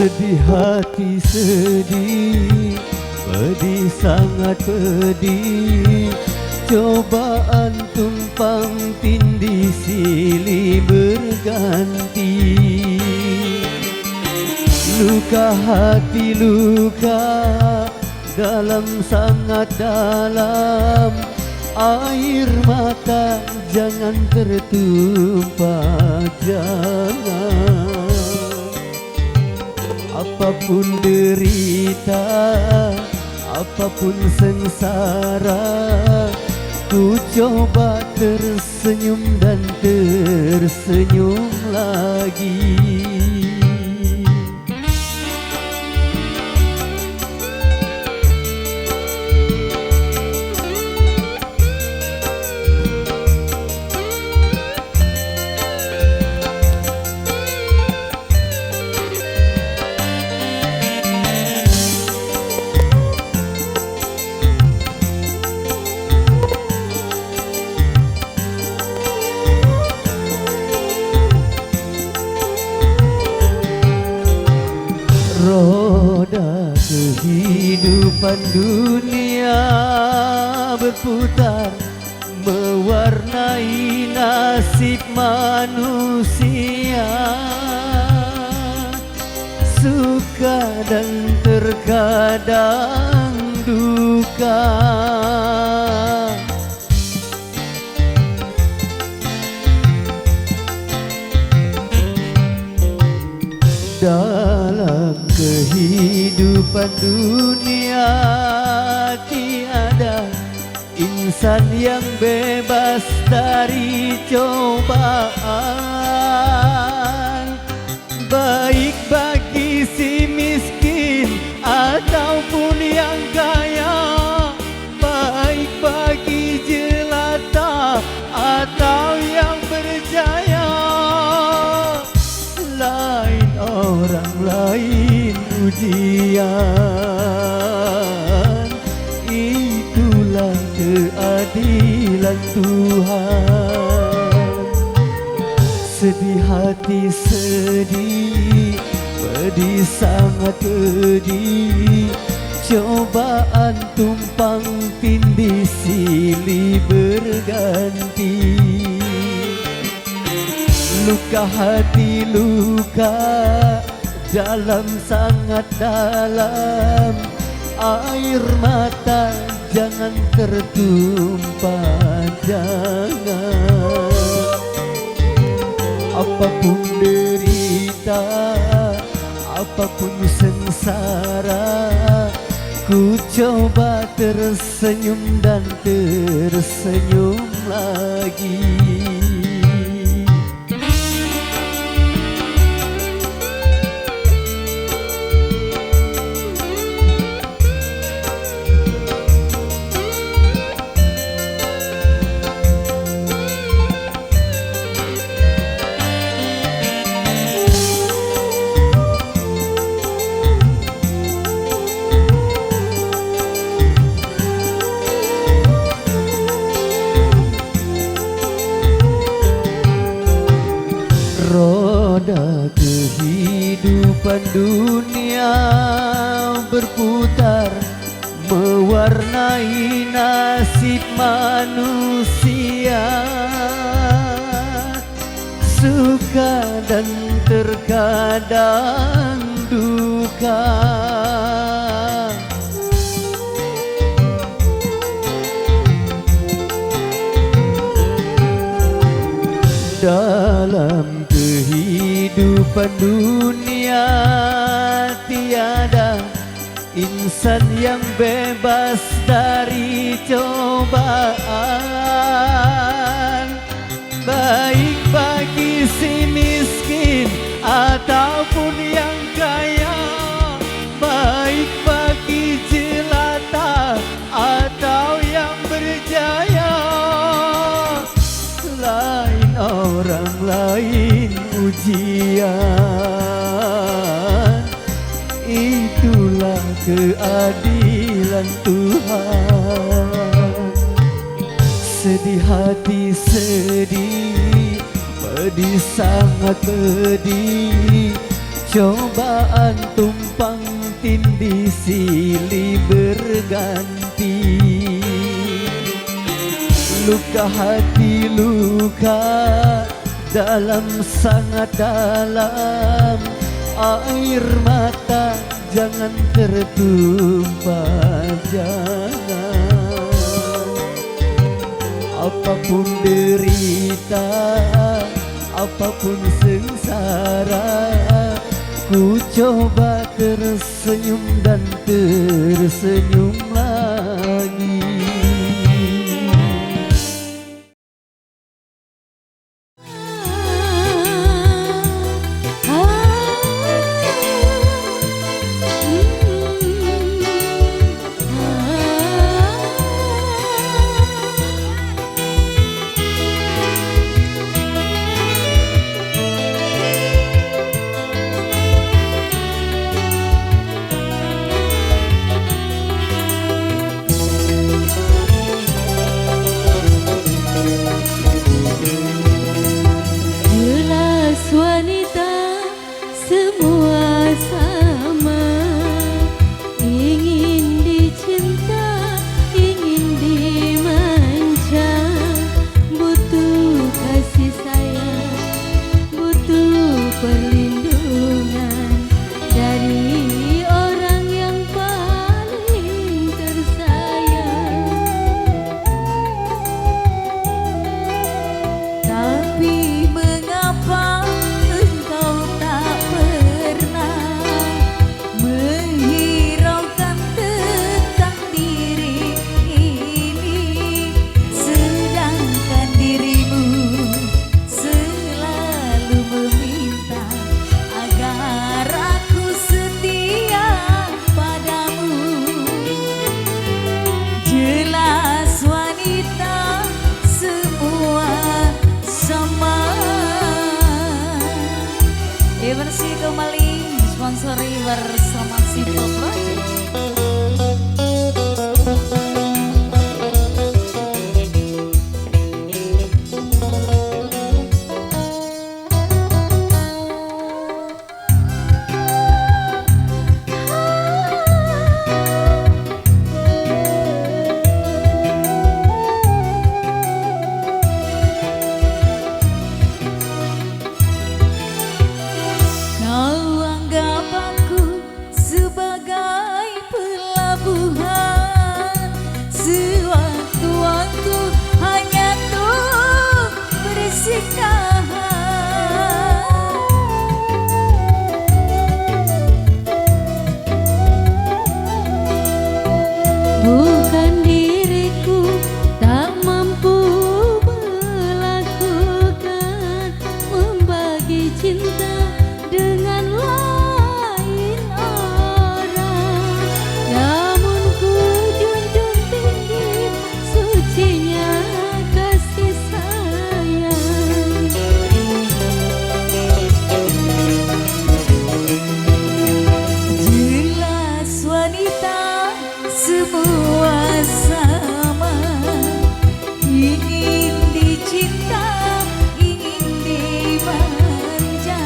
Sedih hati sedih, pedih sangat pedih. Cobaan tumpang tindih silih berganti. Luka hati luka dalam sangat dalam. Air mata jangan tertumpah, jangan. Apapun derita, apapun sengsara, ku coba tersenyum dan tersenyum lagi. Roda kehidupan dunia berputar, mewarnai nasib manusia. Suka dan terkadang duka. Dalam kehidupan dunia tiada insan yang bebas dari cobaan. Baik bagi si miskin ataupun yang kaya, baik bagi jelata atau yang berjaya. Lain orang lain ujian, itulah keadilan Tuhan. Sedih hati sedih, pedih sangat pedih. Cobaan tumpang tindih silih berganti. Luka hati luka dalam sangat dalam. Air mata jangan tertumpah, jangan. Apapun derita, apapun sengsara, ku coba tersenyum dan tersenyum lagi. Roda kehidupan dunia berputar, mewarnai nasib manusia. Suka dan terkadang duka. Dalam kehidupan dunia tiada insan yang bebas dari cobaan. Baik bagi si miskin ataupun yang kaya, baik bagi jelata atau yang berjaya. Lain orang lain ujian, itulah keadilan Tuhan. Sedih hati sedih, pedih sangat pedih. Cobaan tumpang tindih silih berganti, luka hati luka dalam sangat dalam, air mata jangan tertumpah, jangan. Apapun derita, apapun sengsara, ku coba tersenyum dan tersenyum lagi. Versi kembali disponsori bersama Simple Project. Bukan diriku tak mampu melakukan, membagi cinta dengan lain orang. Namun ku junjung tinggi sucinya kasih sayang. Jelas wanita semua sama, ingin dicinta, ingin dimanja.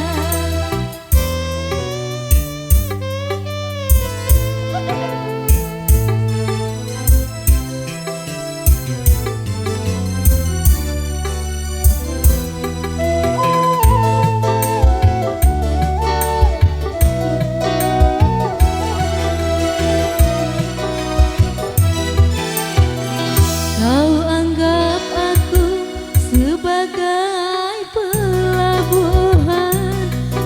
Kau anggap aku sebagai pelabuhan,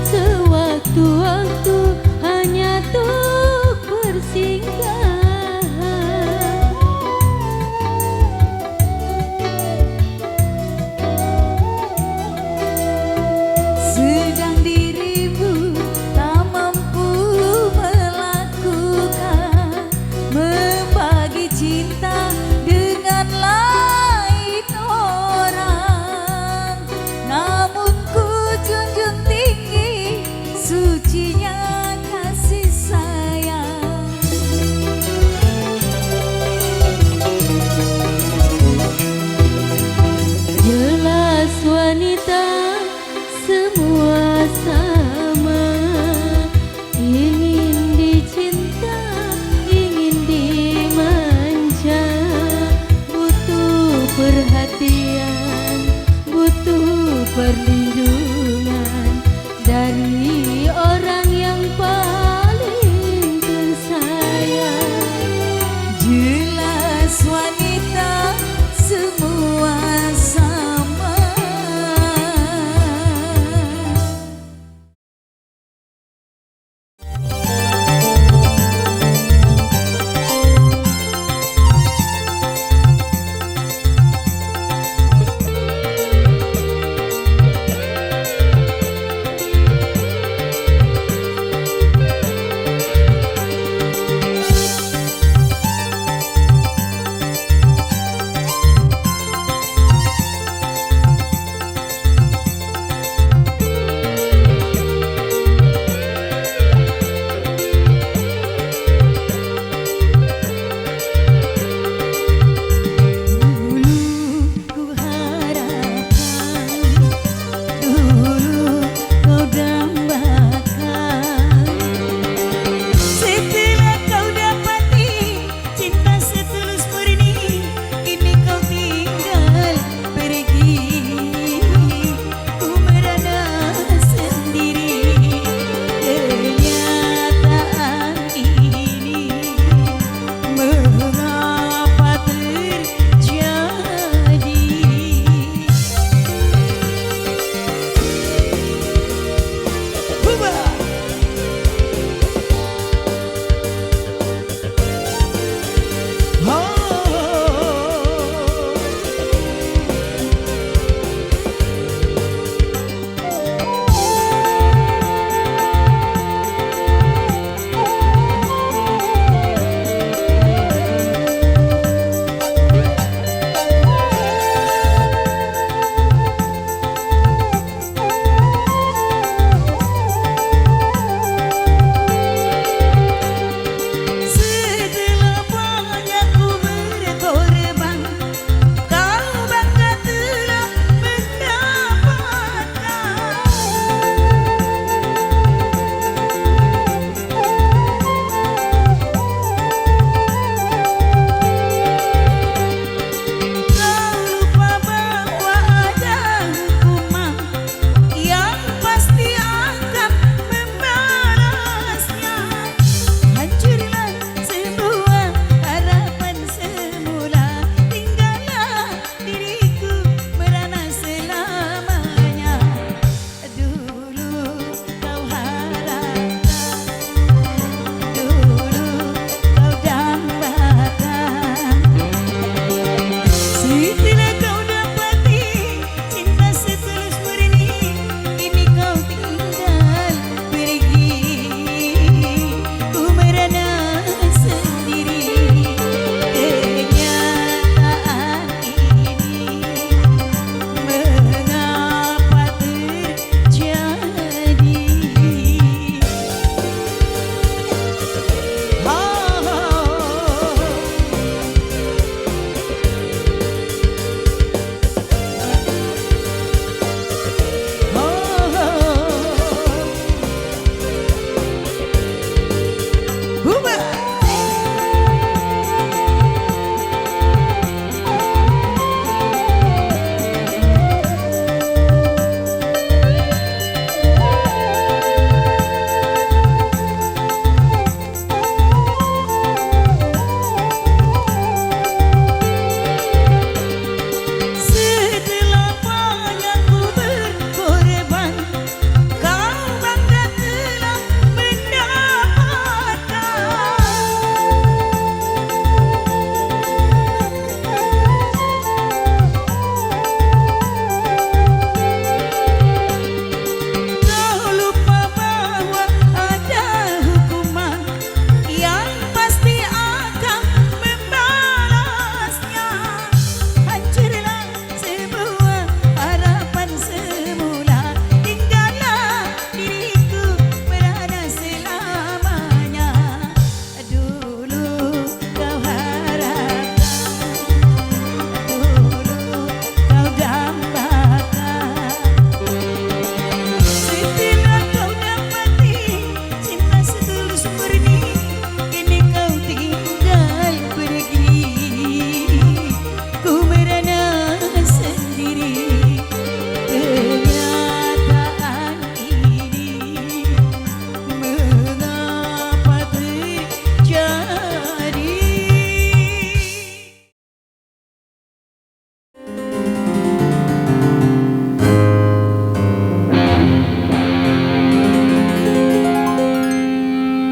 sewaktu-waktu hanya untuk bersinggahan. Sedang dirimu tak mampu melakukan, membagi cinta dengan lain orang. Namun ku junjung tinggi sucinya kasih sayang. Jelas wanita semua sama,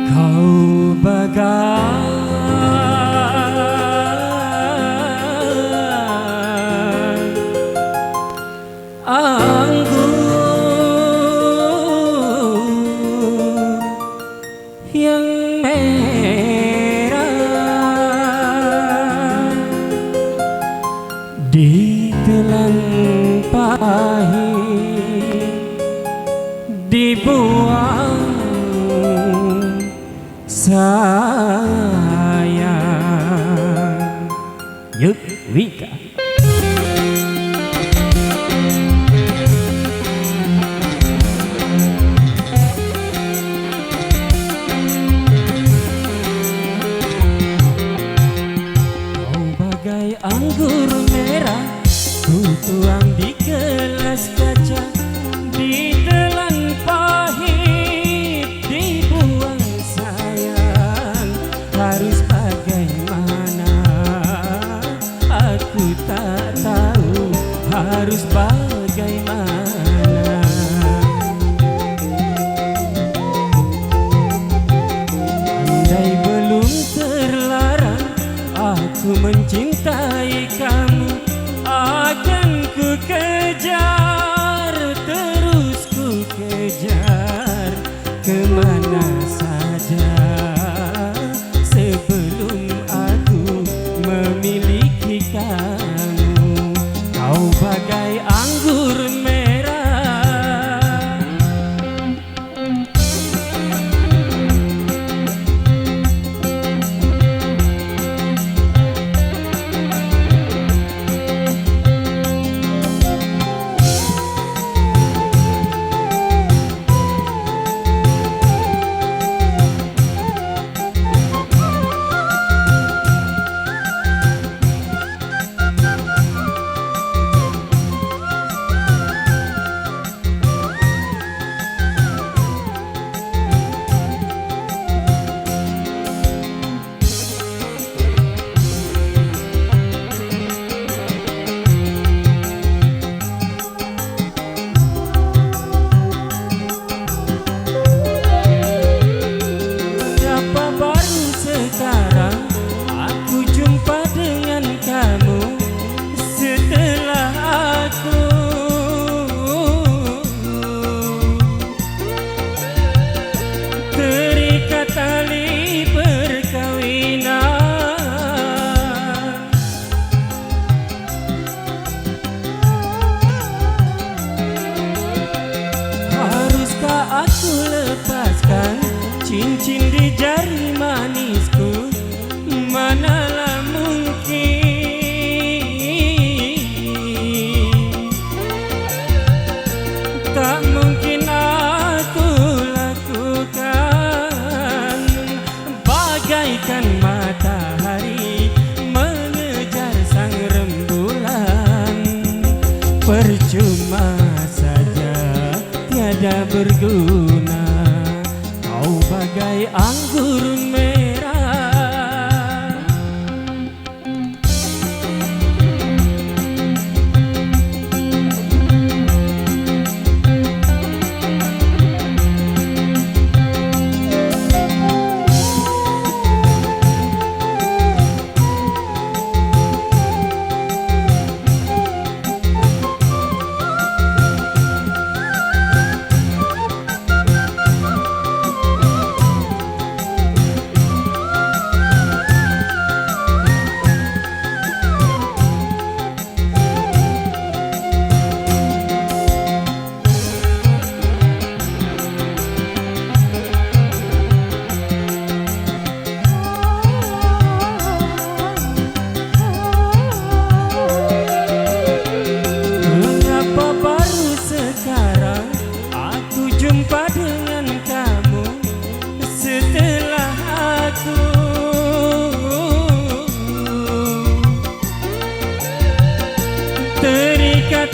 Kau bagai anggur yang merah ditelan pahit dibuang sayang. Yuk Wika. Kau bagai anggur merah, ku tuang di gelas kaca, ditelan pahit dibuang sayang. Harus bagaimana aku tak tahu, harus bagaimana. Andai belum terlarang aku mencintai kamu, akan ku kejar, terus ku kejar kemana saja sebelum aku memiliki kamu. Kau bagai anggur merah. Cincin di jari manisku, manalah mungkin, tak mungkin aku lakukan. Bagaikan matahari mengejar sang rembulan, percuma saja tiada berguna. Kau bagai anggur merah.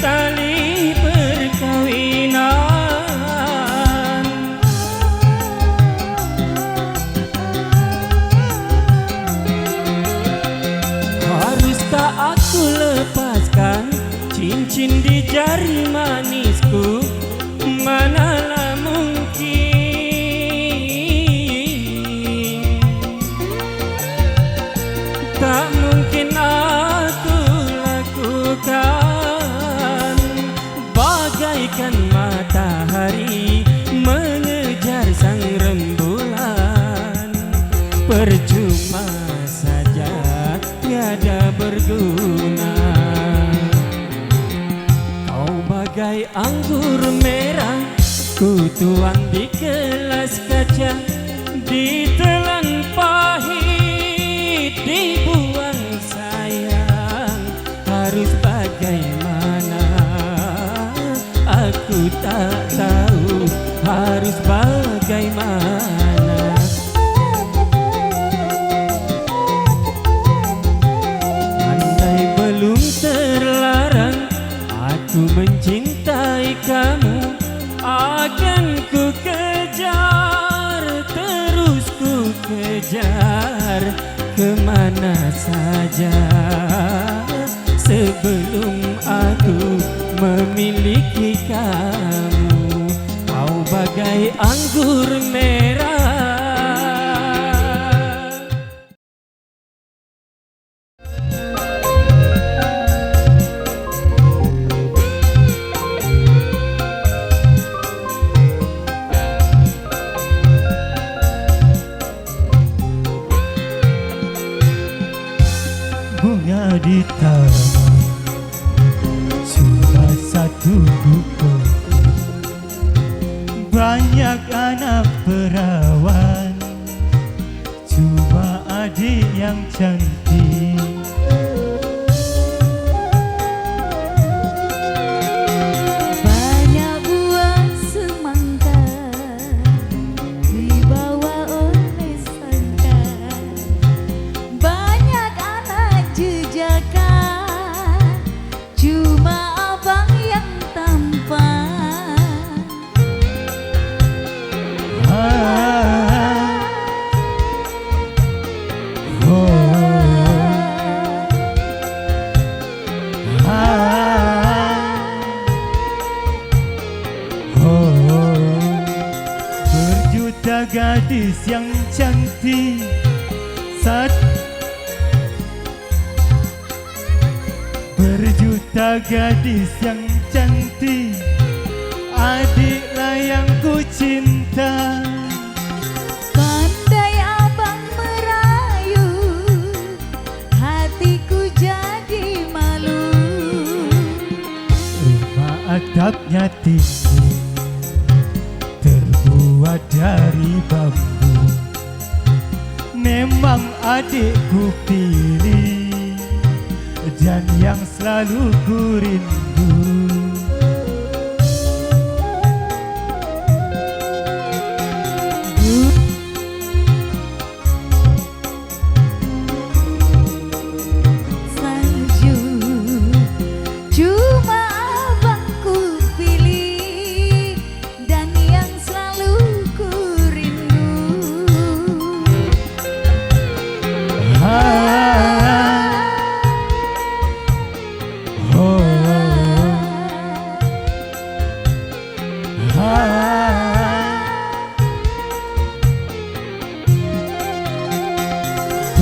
tali perkawinan. Haruskah aku lepaskan cincin di jari manisku? Manalah mungkin tuang di kelas kaca, ditelan pahit, dibuang sayang. Harus bagaimana? Aku tak tahu harus bagaimana. Andai belum terlarang aku mencintai kamu, akan ku kejar, terus ku kejar kemana saja. Sebelum aku memiliki kamu, kau bagai anggur merah. Bunga di taman cuma satu buku, banyak anak perawan, cuma adik yang cantik. Banyak buah semangka dibawa oleh sangka, banyak anak jejaka, cuma abang yang tampan. Berjuta gadis yang cantik, berjuta gadis yang cantik, adiklah yang ku cinta. Pandai abang merayu, hatiku jadi malu. Rumah atapnya tinggi, terbuat dari bambu. Memang adikku pilih, dan yang selalu ku rindu. Salju, cuma abang ku pilih, dan yang selalu ku rindu.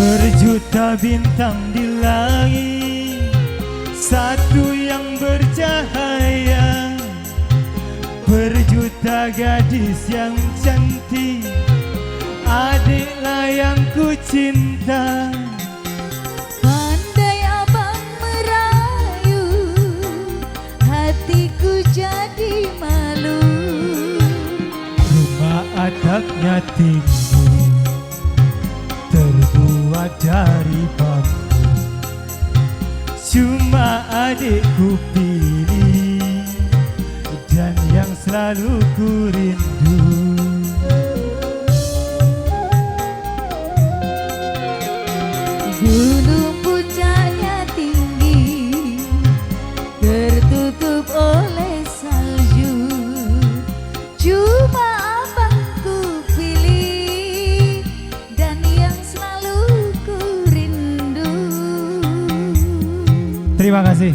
Berjuta bintang di langit, satu yang bercahaya. Berjuta gadis yang cantik, adiklah yang ku cinta. Pandai abang merayu, hatiku jadi malu. Rumah atapnya tinggi, terbuat dari bambu. Cuma adikku pilih, dan yang selalu ku rindu. Gunung puncaknya tinggi, tertutup oleh salju, cuma abang ku pilih, dan yang selalu ku rindu. Terima kasih.